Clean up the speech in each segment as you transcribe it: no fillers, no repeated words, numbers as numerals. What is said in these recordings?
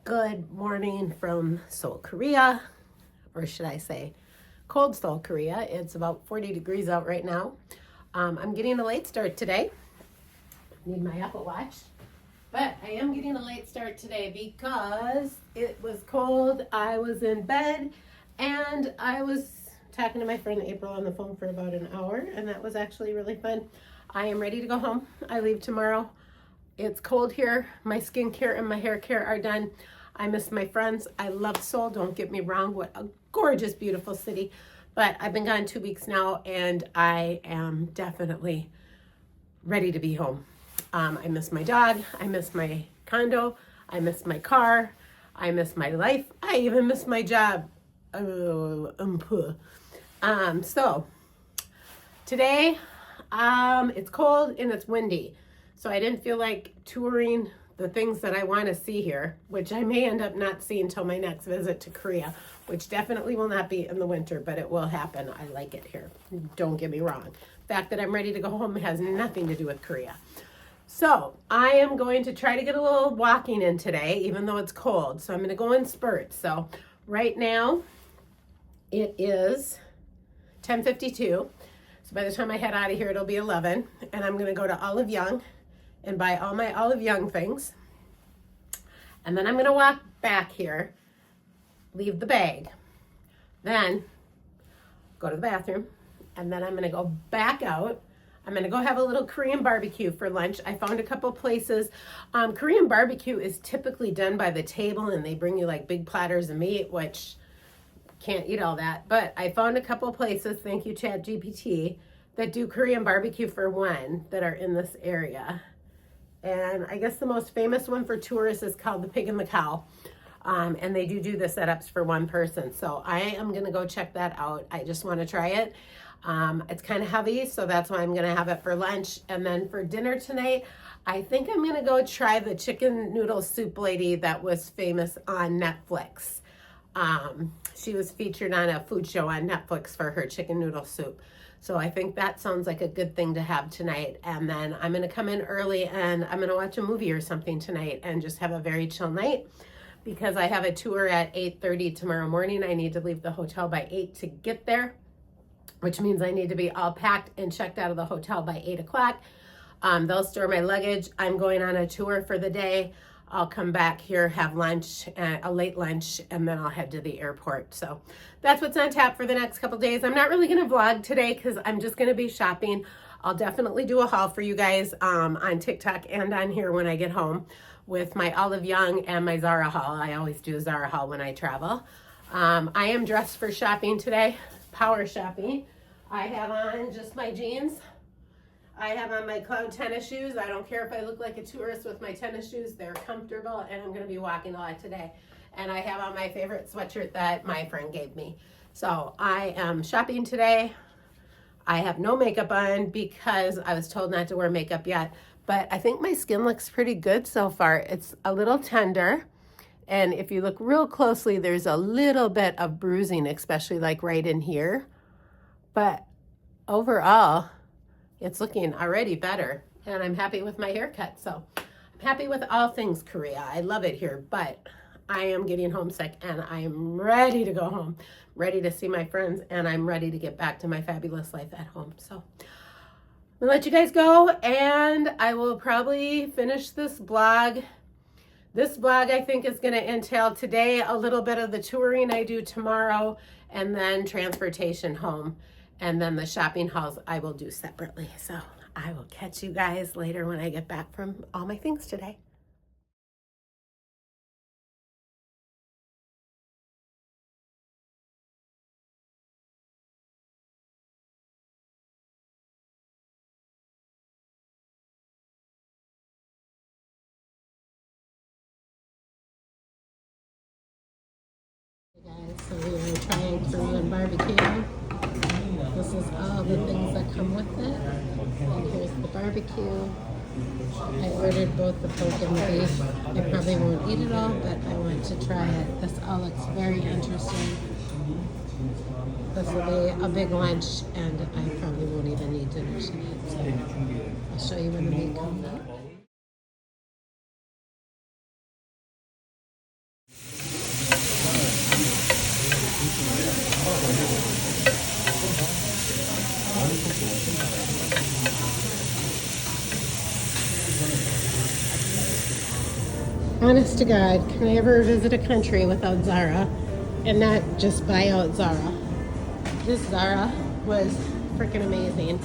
Good morning from Seoul, Korea, or should I say cold Seoul, Korea. It's about 40 degrees out right now. I'm getting a late start today. Need my Apple Watch. But I am getting a late start today because it was cold. I was in bed and I was talking to my friend April on the phone for about an hour, and that was actually really fun. I am ready to go home. I leave tomorrow. It's cold here. My skincare and my hair care are done. I miss my friends. I love Seoul. Don't get me wrong. What a gorgeous, beautiful city. But I've been gone 2 weeks now, and I am definitely ready to be home. I miss my dog. I miss my condo. I miss my car. I miss my life. I even miss my job. So today, it's cold and it's windy. So I didn't feel like touring the things that I want to see here, which I may end up not seeing until my next visit to Korea, which definitely will not be in the winter, but it will happen. I like it here. Don't get me wrong. The fact that I'm ready to go home has nothing to do with Korea. So I am going to try to get a little walking in today, even though it's cold. So I'm going to go in spurts. So right now it is 10:52. So by the time I head out of here, it'll be 11. And I'm going to go to Olive Young and buy all my Olive Young things. And then I'm going to walk back here, leave the bag, then go to the bathroom, and then I'm going to go back out. I'm going to go have a little Korean barbecue for lunch. I found a couple places. Korean barbecue is typically done by the table, and they bring you like big platters of meat, which can't eat all that. But I found a couple places, thank you ChatGPT, that do Korean barbecue for one that are in this area. And I guess the most famous one for tourists is called the Pig and the Cow. And they do the setups for one person. So I am going to go check that out. I just want to try it. It's kind of heavy, so that's why I'm going to have it for lunch. And then for dinner tonight, I think I'm going to go try the chicken noodle soup lady that was famous on Netflix. She was featured on a food show on Netflix for her chicken noodle soup. So I think that sounds like a good thing to have tonight. And then I'm going to come in early and I'm going to watch a movie or something tonight and just have a very chill night because I have a tour at 8:30 tomorrow morning. I need to leave the hotel by 8 to get there, which means I need to be all packed and checked out of the hotel by 8 o'clock. They'll store my luggage. I'm going on a tour for the day. I'll come back here, have lunch, a late lunch, and then I'll head to the airport. So that's what's on tap for the next couple days. I'm not really going to vlog today because I'm just going to be shopping. I'll definitely do a haul for you guys on TikTok and on here when I get home with my Olive Young and my Zara haul. I always do a Zara haul when I travel. I am dressed for shopping today, power shopping. I have on just my jeans. I have on my cloud tennis shoes. I don't care if I look like a tourist with my tennis shoes. They're comfortable, and I'm going to be walking a lot today. And I have on my favorite sweatshirt that my friend gave me. So I am shopping today. I have no makeup on because I was told not to wear makeup yet. But I think my skin looks pretty good so far. It's a little tender. And if you look real closely, there's a little bit of bruising, especially like right in here. But overall, it's looking already better, and I'm happy with my haircut. So I'm happy with all things Korea. I love it here, but I am getting homesick, and I'm ready to go home, ready to see my friends, and I'm ready to get back to my fabulous life at home. So I'll let you guys go, and I will probably finish this vlog. This vlog, I think, is going to entail today a little bit of the touring I do tomorrow, and then transportation home. And then the shopping hauls I will do separately. So I will catch you guys later when I get back from all my things today. Hey guys, so we are trying Korean barbecue. This is all the things that come with it. And here's the barbecue. I ordered both the pork and the beef. I probably won't eat it all, but I want to try it. This all looks very interesting. This will be a big lunch, and I probably won't even need dinner tonight. So I'll show you when the meat comes up. Honest to God, can I ever visit a country without Zara and not just buy out Zara? This Zara was freaking amazing.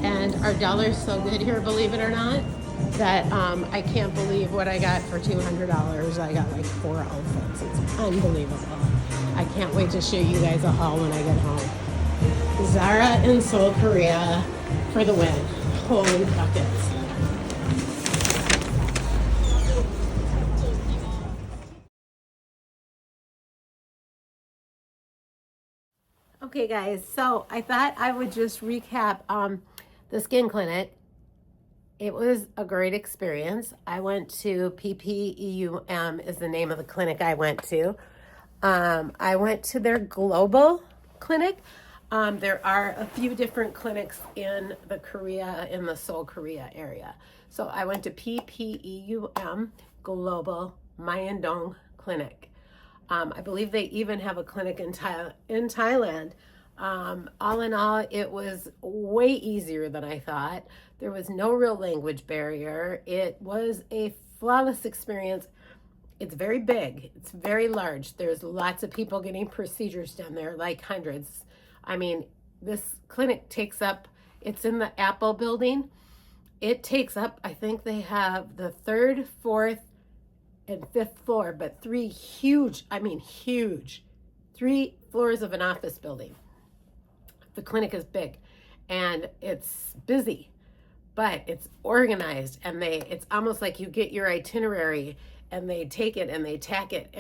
And our dollar's so good here, believe it or not, that I can't believe what I got for $200. I got like 4 outfits. It's unbelievable. I can't wait to show you guys a haul when I get home. Zara in Seoul, Korea for the win. Holy buckets. Okay guys, so I thought I would just recap the skin clinic. It was a great experience. I went to PPEUM is the name of the clinic I went to. I went to their global clinic. There are a few different clinics in the Seoul, Korea area. So I went to PPEUM Global Myeongdong Clinic. I believe they even have a clinic in Thailand. All in all, it was way easier than I thought. There was no real language barrier. It was a flawless experience. It's very big. It's very large. There's lots of people getting procedures done there, like hundreds. I mean, this clinic takes up, it's in the Apple building. It takes up, I think they have the 3rd, 4th, and 5th floor, but 3 huge, 3 floors of an office building. The clinic is big and it's busy, but it's organized, and it's almost like you get your itinerary and they take it and they tack it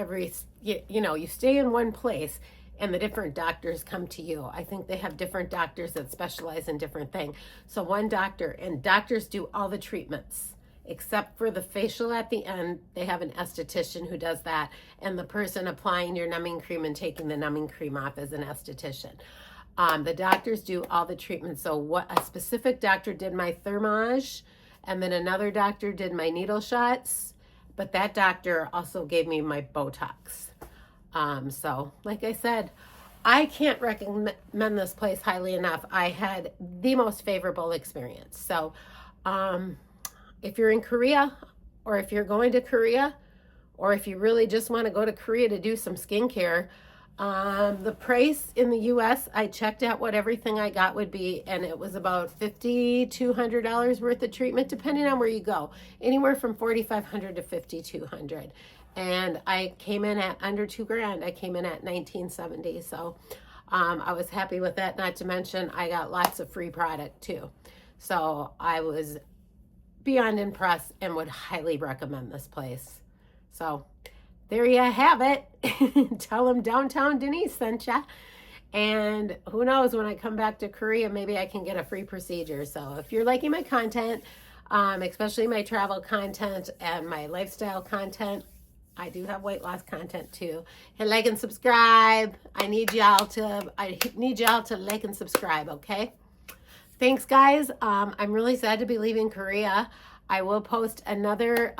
you stay in one place and the different doctors come to you. I think they have different doctors that specialize in different things. So one doctor, and doctors do all the treatments except for the facial at the end. They have an esthetician who does that, and the person applying your numbing cream and taking the numbing cream off is an esthetician. The doctors do all the treatments. So what a specific doctor did my thermage, and then another doctor did my needle shots, but that doctor also gave me my Botox. So like I said, I can't recommend this place highly enough. I had the most favorable experience. So if you're in Korea, or if you're going to Korea, or if you really just want to go to Korea to do some skincare, the price in the US, I checked out what everything I got would be, and it was about $5,200 worth of treatment, depending on where you go. Anywhere from $4,500 to $5,200. And I came in at under $2,000. I came in at $1,970. So I was happy with that. Not to mention, I got lots of free product too. So I was beyond impressed and would highly recommend this place. So there you have it. Tell them Downtown Denise sent ya. And who knows, when I come back to Korea, maybe I can get a free procedure. So if you're liking my content, especially my travel content and my lifestyle content, I do have weight loss content too. And like and subscribe. I need y'all to like and subscribe, okay? Thanks, guys. I'm really sad to be leaving Korea. I will post another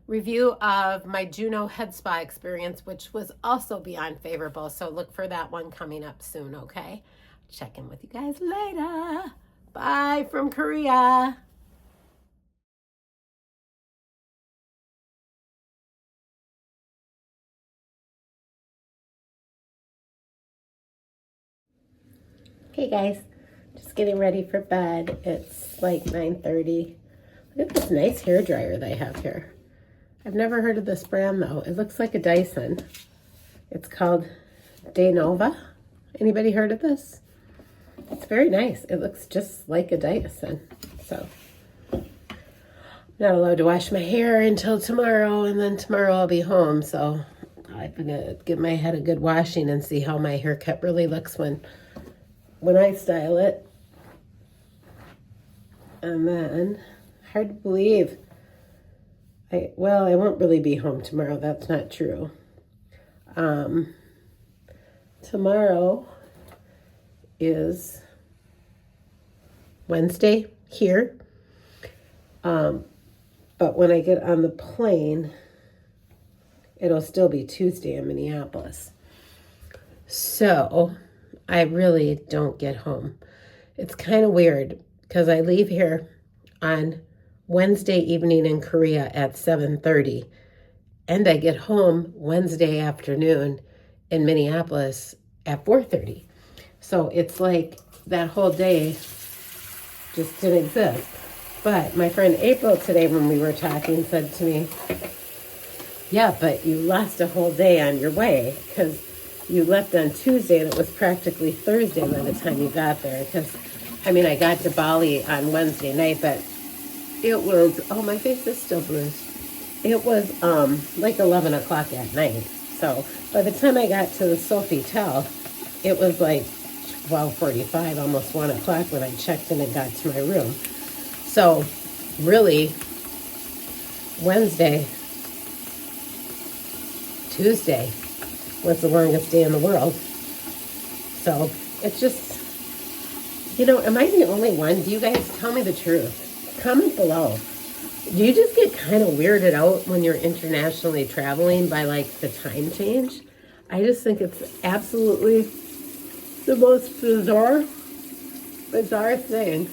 review of my Juno Head Spa experience, which was also beyond favorable. So look for that one coming up soon, okay? Check in with you guys later. Bye from Korea. Okay, guys. Just getting ready for bed. It's like 9:30. Look at this nice hair dryer they have here. I've never heard of this brand though. It looks like a Dyson. It's called Denova. Anybody heard of this? It's very nice. It looks just like a Dyson. So I'm not allowed to wash my hair until tomorrow, and then tomorrow I'll be home. So I'm gonna give my head a good washing and see how my haircut really looks when I style it. And then, hard to believe, I won't really be home tomorrow. That's not true. Tomorrow is Wednesday here. But when I get on the plane, it'll still be Tuesday in Minneapolis. So I really don't get home. It's kind of weird because I leave here on Wednesday evening in Korea at 7:30. And I get home Wednesday afternoon in Minneapolis at 4:30. So it's like that whole day just didn't exist. But my friend April today, when we were talking, said to me, yeah, but you lost a whole day on your way because you left on Tuesday and it was practically Thursday by the time you got there. Because, I mean, I got to Bali on Wednesday night, but it was, oh, my face is still bruised. It was like 11 o'clock at night. So by the time I got to the Sofitel, it was like 12:45, almost 1 o'clock when I checked in and got to my room. So really, Tuesday was the longest day in the world. So it's just, am I the only one? Do you guys tell me the truth? Comment below. Do you just get kind of weirded out when you're internationally traveling by like the time change? I just think it's absolutely the most bizarre thing.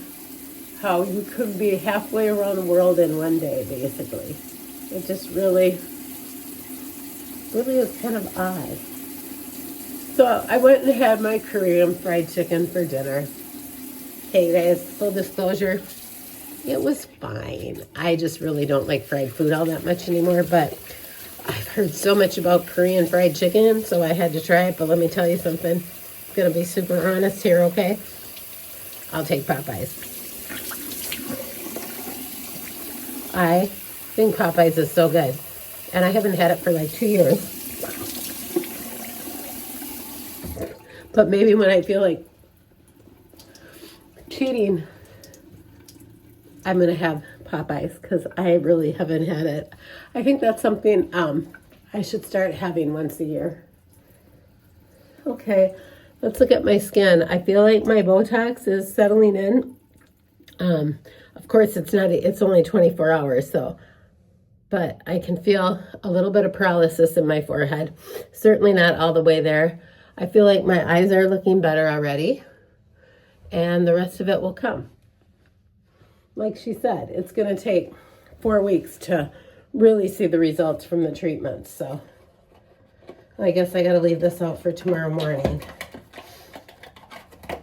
How you could be halfway around the world in one day, basically. It just really is kind of odd. So I went and had my Korean fried chicken for dinner. Hey guys, full disclosure, it was fine. I just really don't like fried food all that much anymore, but I've heard so much about Korean fried chicken, so I had to try it. But let me tell you something. I'm going to be super honest here, okay? I'll take Popeyes. I think Popeyes is so good. And I haven't had it for like 2 years. But maybe when I feel like cheating, I'm going to have Popeyes because I really haven't had it. I think that's something I should start having once a year. Okay, let's look at my skin. I feel like my Botox is settling in. Of course, it's only 24 hours, so, but I can feel a little bit of paralysis in my forehead. Certainly not all the way there. I feel like my eyes are looking better already, and the rest of it will come. Like she said, it's going to take 4 weeks to really see the results from the treatment. So I guess I got to leave this out for tomorrow morning.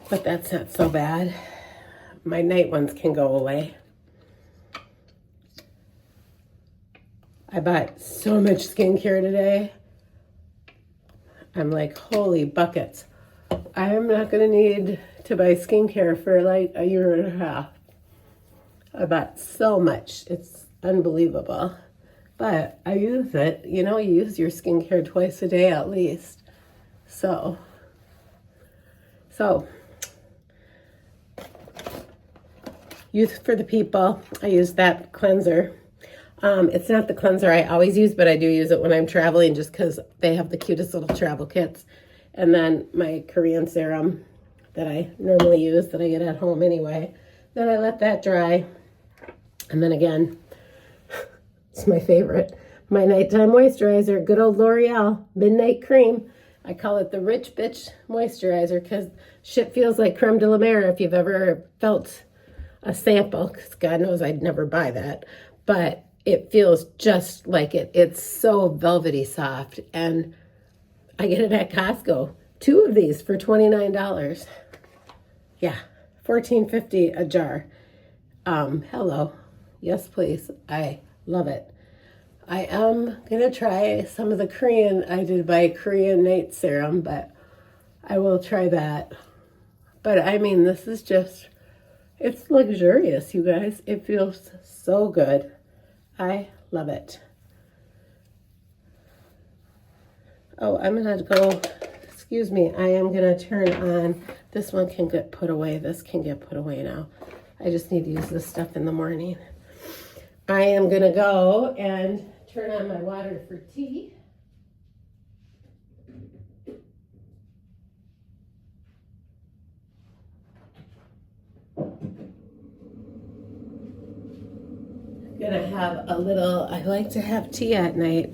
But that's not so bad. My night ones can go away. I bought so much skincare today. I'm like, holy buckets. I am not going to need to buy skincare for like a year and a half. I bought so much. It's unbelievable. But I use it. You use your skincare twice a day at least. So Youth for the People. I use that cleanser. It's not the cleanser I always use, but I do use it when I'm traveling just because they have the cutest little travel kits. And then my Korean serum that I normally use, that I get at home anyway. Then I let that dry. And then again, it's my favorite, my nighttime moisturizer, good old L'Oreal Midnight Cream. I call it the rich bitch moisturizer because shit feels like creme de la mer if you've ever felt a sample, because God knows I'd never buy that. But it feels just like it. It's so velvety soft. And I get it at Costco. 2 of these for $29. Yeah, $14.50 a jar. Hello. Yes, please. I love it. I am going to try some of the Korean. I did buy Korean night serum, but I will try that. But I mean, this is just, it's luxurious, you guys. It feels so good. I love it. Oh, I'm going to go, excuse me, I am going to turn on, this one can get put away. This can get put away now. I just need to use this stuff in the morning. I am going to go and turn on my water for tea. I'm going to have a little, I like to have tea at night.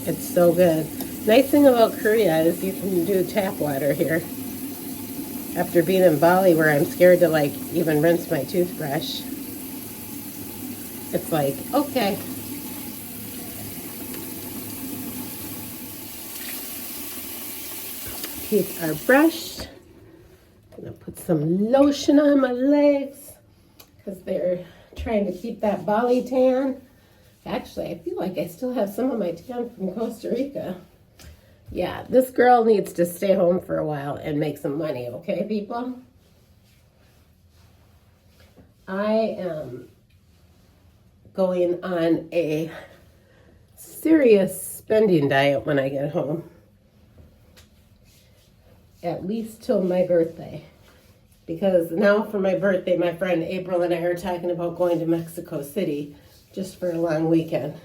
It's so good. Nice thing about Korea is you can do tap water here. After being in Bali where I'm scared to like even rinse my toothbrush. It's like, okay. Teeth are brushed. I'm gonna put some lotion on my legs because they're trying to keep that Bali tan. Actually, I feel like I still have some of my tan from Costa Rica. Yeah, this girl needs to stay home for a while and make some money, okay, people? I am going on a serious spending diet when I get home. At least till my birthday. Because now for my birthday, my friend April and I are talking about going to Mexico City just for a long weekend.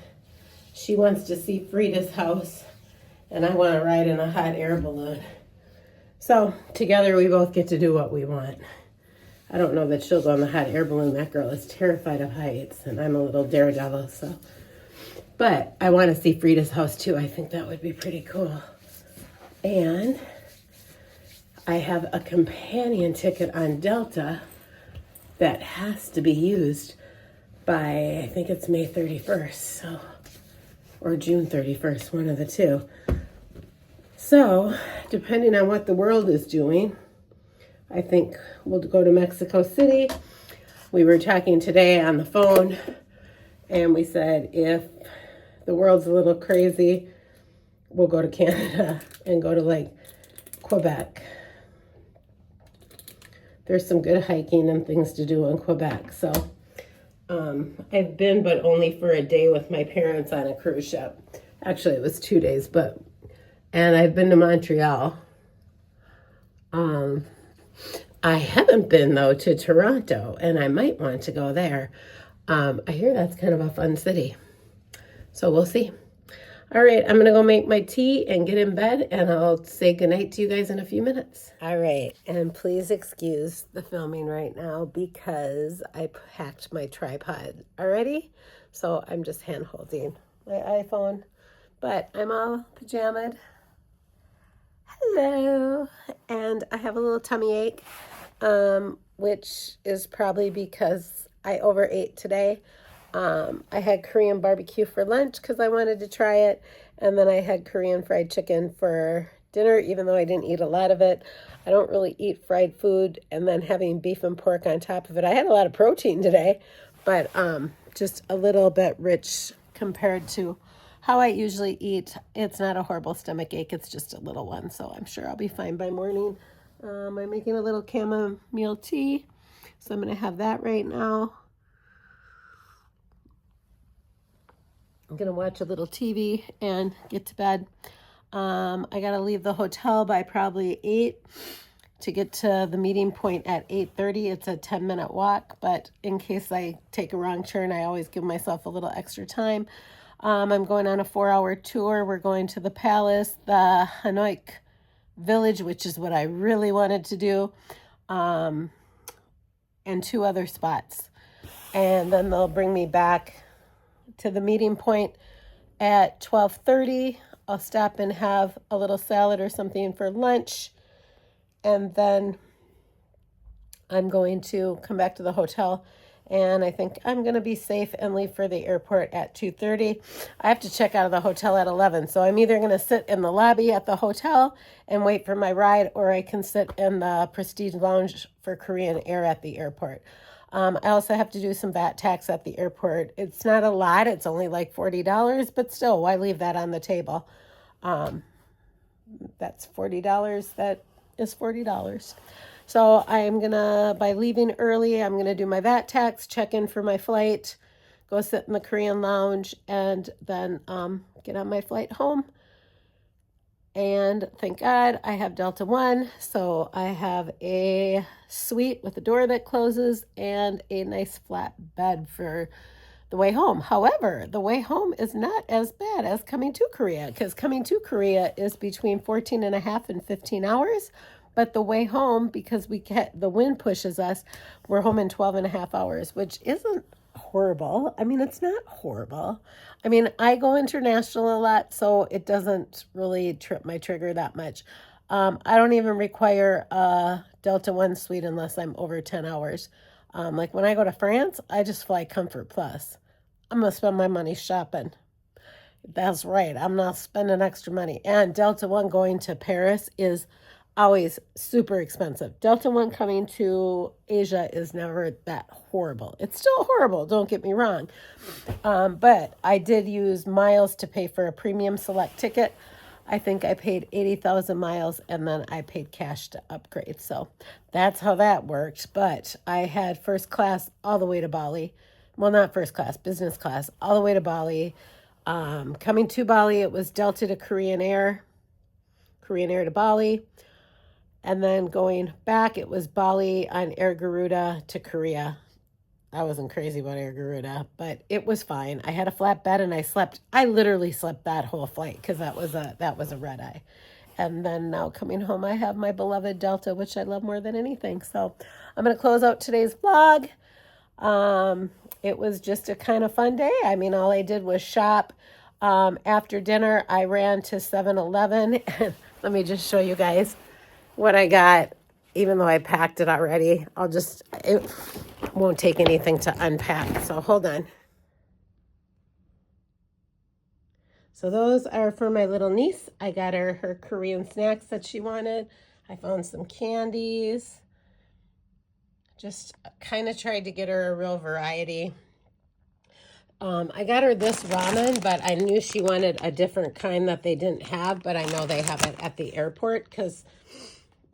She wants to see Frida's house, and I want to ride in a hot air balloon. So together we both get to do what we want. I don't know that she'll go on the hot air balloon. That girl is terrified of heights, and I'm a little daredevil, so. But I want to see Frida's house too. I think that would be pretty cool. And I have a companion ticket on Delta that has to be used by, I think it's May 31st, so, or June 31st, one of the two. So, depending on what the world is doing, I think we'll go to Mexico City. We were talking today on the phone, and we said if the world's a little crazy, we'll go to Canada and go to like Quebec. There's some good hiking and things to do in Quebec. So I've been, but only for a day with my parents on a cruise ship. Actually, it was 2 days, and I've been to Montreal. I haven't been, though, to Toronto, and I might want to go there. I hear that's kind of a fun city. So we'll see. All right, I'm going to go make my tea and get in bed, and I'll say goodnight to you guys in a few minutes. All right, and please excuse the filming right now because I packed my tripod already. So I'm just hand-holding my iPhone, but I'm all pajamaed. Hello, and I have a little tummy ache, which is probably because I overate today. I had Korean barbecue for lunch because I wanted to try it, and then I had Korean fried chicken for dinner, even though I didn't eat a lot of it. I don't really eat fried food, and then having beef and pork on top of it. I had a lot of protein today, but just a little bit rich compared to how I usually eat. It's not a horrible stomach ache, it's just a little one, so I'm sure I'll be fine by morning. I'm making a little chamomile tea, so I'm going to have that right now. I'm going to watch a little TV and get to bed. I got to leave the hotel by probably 8 to get to the meeting point at 8:30. It's a 10-minute walk, but in case I take a wrong turn, I always give myself a little extra time. I'm going on a 4-hour tour. We're going to the palace, the Hanoi Village, which is what I really wanted to do, and 2 other spots. And then they'll bring me back to the meeting point at 12:30. I'll stop and have a little salad or something for lunch. And then I'm going to come back to the hotel, and I think I'm going to be safe and leave for the airport at 2:30. I have to check out of the hotel at 11, so I'm either going to sit in the lobby at the hotel and wait for my ride, or I can sit in the Prestige Lounge for Korean Air at the airport. I also have to do some VAT tax at the airport. It's not a lot. It's only like $40, but still, why leave that on the table? That's $40. That is $40. So I'm going to, by leaving early, I'm going to do my VAT tax, check in for my flight, go sit in the Korean lounge, and then get on my flight home. And thank God I have Delta One, so I have a suite with a door that closes and a nice flat bed for the way home. However, the way home is not as bad as coming to Korea, because coming to Korea is between 14 and a half and 15 hours. But the way home, because the wind pushes us, we're home in 12 and a half hours, which isn't horrible. I mean, it's not horrible. I mean, I go international a lot, so it doesn't really trip my trigger that much. I don't even require a Delta One suite unless I'm over 10 hours. Like when I go to France, I just fly Comfort Plus. I'm going to spend my money shopping. That's right. I'm not spending extra money. And Delta One going to Paris is always super expensive. Delta One coming to Asia is never that horrible. It's still horrible, don't get me wrong. But I did use miles to pay for a premium select ticket. I think I paid 80,000 miles and then I paid cash to upgrade. So that's how that worked. But I had first class all the way to Bali. Well, not first class, business class, all the way to Bali. Coming to Bali, it was Delta to Korean Air to Bali. And then going back, it was Bali on Air Garuda to Korea. I wasn't crazy about Air Garuda, but it was fine. I had a flat bed and I literally slept that whole flight because that was a red eye. And then now coming home, I have my beloved Delta, which I love more than anything. So I'm going to close out today's vlog. It was just a kind of fun day. I mean, all I did was shop. After dinner, I ran to 7-Eleven. And let me just show you guys what I got. Even though I packed it already, it won't take anything to unpack. So hold on. So those are for my little niece. I got her Korean snacks that she wanted. I found some candies. Just kind of tried to get her a real variety. I got her this ramen, but I knew she wanted a different kind that they didn't have, but I know they have it at the airport because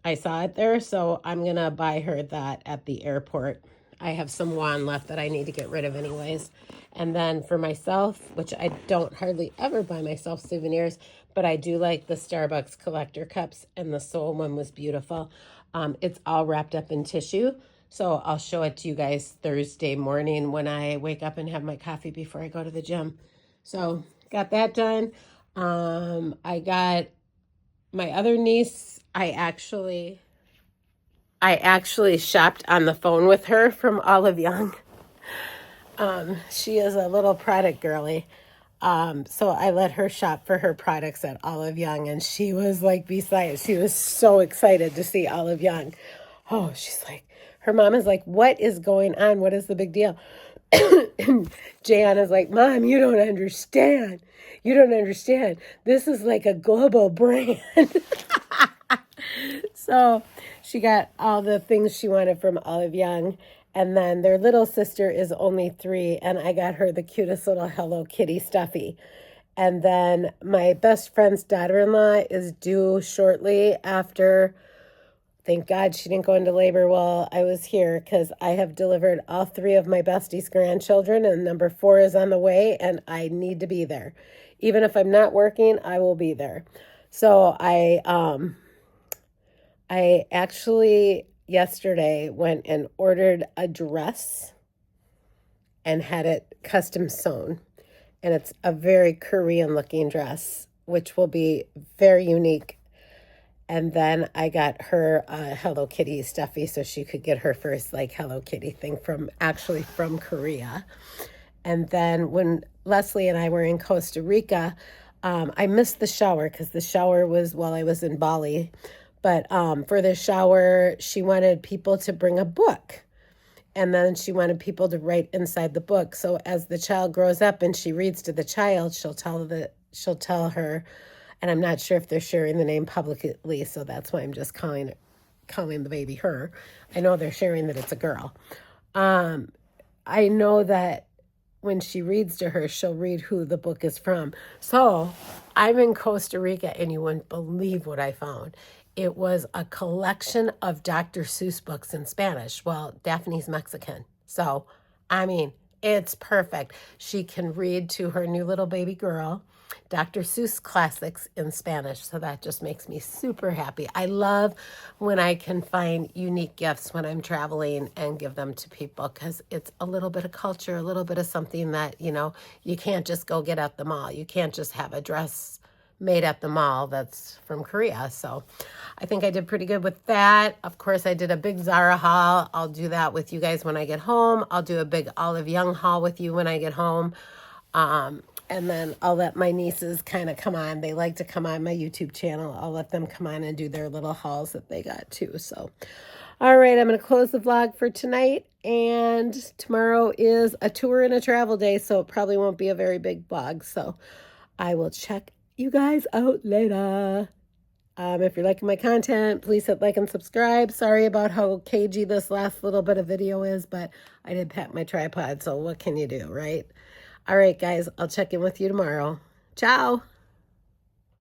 I saw it there, so I'm going to buy her that at the airport. I have some won left that I need to get rid of anyways. And then for myself, which I don't hardly ever buy myself souvenirs, but I do like the Starbucks collector cups, and the Seoul one was beautiful. It's all wrapped up in tissue, so I'll show it to you guys Thursday morning when I wake up and have my coffee before I go to the gym. So got that done. I got my other niece, I actually shopped on the phone with her from Olive Young. She is a little product girly. So I let her shop for her products at Olive Young, and she was like beside, she was so excited to see Olive Young. Oh, she's like, her mom is like, what is going on? What is the big deal? And Jayana's like, Mom, you don't understand. You don't understand. This is like a global brand. So she got all the things she wanted from Olive Young. And then their little sister is only 3, and I got her the cutest little Hello Kitty stuffy. And then my best friend's daughter-in-law is due shortly after. Thank God she didn't go into labor while I was here, because I have delivered all 3 of my bestie's grandchildren, and number 4 is on the way, and I need to be there. Even if I'm not working, I will be there. So I actually yesterday went and ordered a dress and had it custom sewn. And it's a very Korean looking dress, which will be very unique. And then I got her a Hello Kitty stuffy so she could get her first like Hello Kitty thing from Korea. And then when Leslie and I were in Costa Rica, I missed the shower because the shower was while I was in Bali. But for the shower, she wanted people to bring a book. And then she wanted people to write inside the book. So as the child grows up and she reads to the child, she'll tell her, and I'm not sure if they're sharing the name publicly, so that's why I'm just calling the baby her. I know they're sharing that it's a girl. I know that when she reads to her, she'll read who the book is from. So I'm in Costa Rica, and you wouldn't believe what I found. It was a collection of Dr. Seuss books in Spanish. Well, Daphne's Mexican. So, I mean, it's perfect. She can read to her new little baby girl Dr. Seuss classics in Spanish. So that just makes me super happy. I love when I can find unique gifts when I'm traveling and give them to people, because it's a little bit of culture, a little bit of something that, you can't just go get at the mall. You can't just have a dress made at the mall that's from Korea. So I think I did pretty good with that. Of course, I did a big Zara haul. I'll do that with you guys when I get home. I'll do a big Olive Young haul with you when I get home. And then I'll let my nieces kind of come on. They like to come on my YouTube channel. I'll let them come on and do their little hauls that they got too. So All right, I'm going to close the vlog for tonight. And tomorrow is a tour and a travel day, so it probably won't be a very big vlog. So I will check you guys out later. If you're liking my content, please hit like and subscribe. Sorry about how cagey this last little bit of video is, but I did pack my tripod, so what can you do, right? All right, guys, I'll check in with you tomorrow. Ciao.